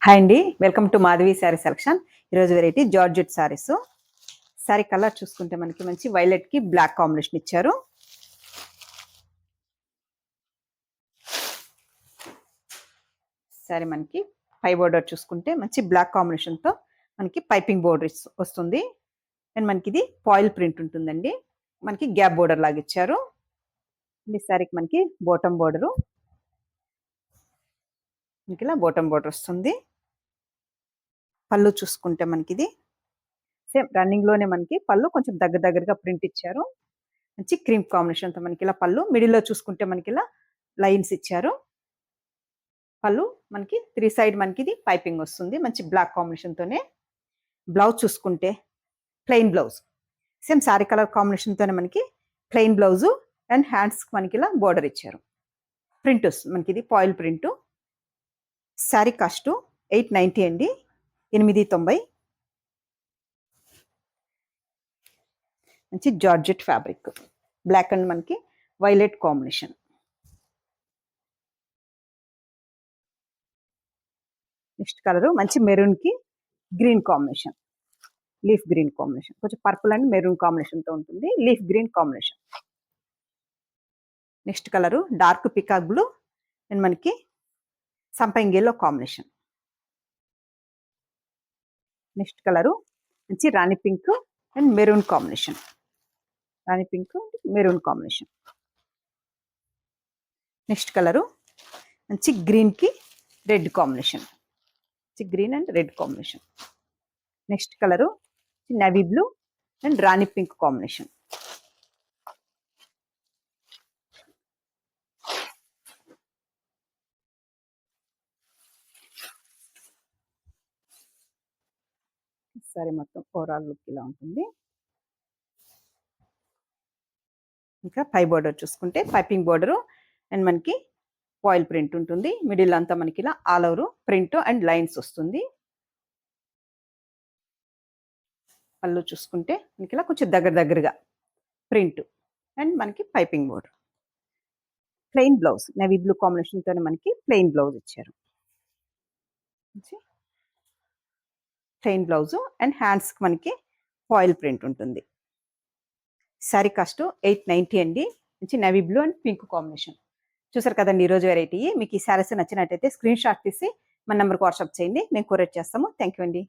Hi అండి, welcome to Madhavi sari selection. ఈరోజు variety georgette saris. Sari colour చూసుకుంటే మనకి మంచి వైలెట్ కి బ్లాక్ కాంబినేషన్ ఇచ్చారు. శారీ మనకి పై బోర్డర్ చూసుకుంటే మంచి బ్లాక్ కాంబినేషన్ తో మనకి పైపింగ్ బోర్డర్ వస్తుంది. అండ్ మనకి ఇది ఫాయిల్ ప్రింట్ ఉంటుందండి. మనకి గ్యాప్ బోర్డర్ లాగా ఇచ్చారు. ఈ శారీకి మనకి బోటం బోర్డరు, మనకి ఇలా బోటం బోర్డర్ వస్తుంది. పళ్ళు చూసుకుంటే మనకి ఇది సేమ్ రన్నింగ్ లోనే మనకి పళ్ళు కొంచెం దగ్గరగా ప్రింట్ ఇచ్చారు. మంచి క్రీమ్ కాంబినేషన్ తో మనకి ఇలా పళ్ళు, మిడిల్ లో చూసుకుంటే మనకి ఇలా లైన్స్ ఇచ్చారు. పళ్ళు మనకి 3 సైడ్ మనకి ఇది పైపింగ్ వస్తుంది మంచి బ్లాక్ కాంబినేషన్ తోనే. బ్లౌజ్ చూసుకుంటే plain blouse, same sorry colour combination తోనే మనకి ప్లెయిన్ బ్లౌజ్ అండ్ హ్యాండ్స్ మనకి ఇలా బోర్డర్ ఇచ్చారు. ప్రింట్ వస్తుంది మనకి ఇది ఫాయిల్ ప్రింట్. శారీ కాస్ట్ 890 అండి, 890. మంచి జార్జెట్ ఫ్యాబ్రిక్, బ్లాక్ అండ్ మనకి వైలెట్ కాంబినేషన్. నెక్స్ట్ కలర్ మంచి మెరూన్ కి green combination, leaf green combination, కొంచెం పర్పుల్ అండ్ మెరూన్ కాంబినేషన్ తో ఉంటుంది. Leaf green combination. Next colour dark peacock blue and మనకి సంపంగి ఎల్లో కాంబినేషన్. నెక్స్ట్ కలర్ మంచి రాణి పింక్ అండ్ మెరూన్ కాంబినేషన్, రాణి pink maroon combination. Next colour మంచి green కి red combination, green and red combination. Next colour navy blue and Rani pink combination. సరే, మొత్తం overall look ఇలా ఉంటుంది. ఇంకా పై బోర్డర్ చూసుకుంటే పైపింగ్ బోర్డరు అండ్ మనకి ఫాయిల్ ప్రింట్ ఉంటుంది. మిడిల్ అంతా మనకి ఇలా all over print and lines వస్తుంది. పళ్ళు చూసుకుంటే మనకి ఇలా కొంచెం దగ్గరగా ప్రింట్ అండ్ మనకి piping border. Plain blouse navy blue combination తోనే మనకి ప్లెయిన్ బ్లౌజ్ ఇచ్చారు. ప్లెయిన్ బ్లౌజ్ అండ్ హ్యాండ్స్ కి మనకి ఫాయిల్ ప్రింట్ ఉంటుంది. శారీ కాస్ట్ 890 అండి, మంచి navy blue and pink combination. చూసారు కదండి ఈరోజు వెరైటీ. మీకు ఈ శారీస్ నచ్చినట్టయితే స్క్రీన్ షాట్ తీసి మన నెంబర్కి వాట్సాప్ చేయండి, మేము కొరియర్ చేస్తాము. థ్యాంక్ యూ అండి.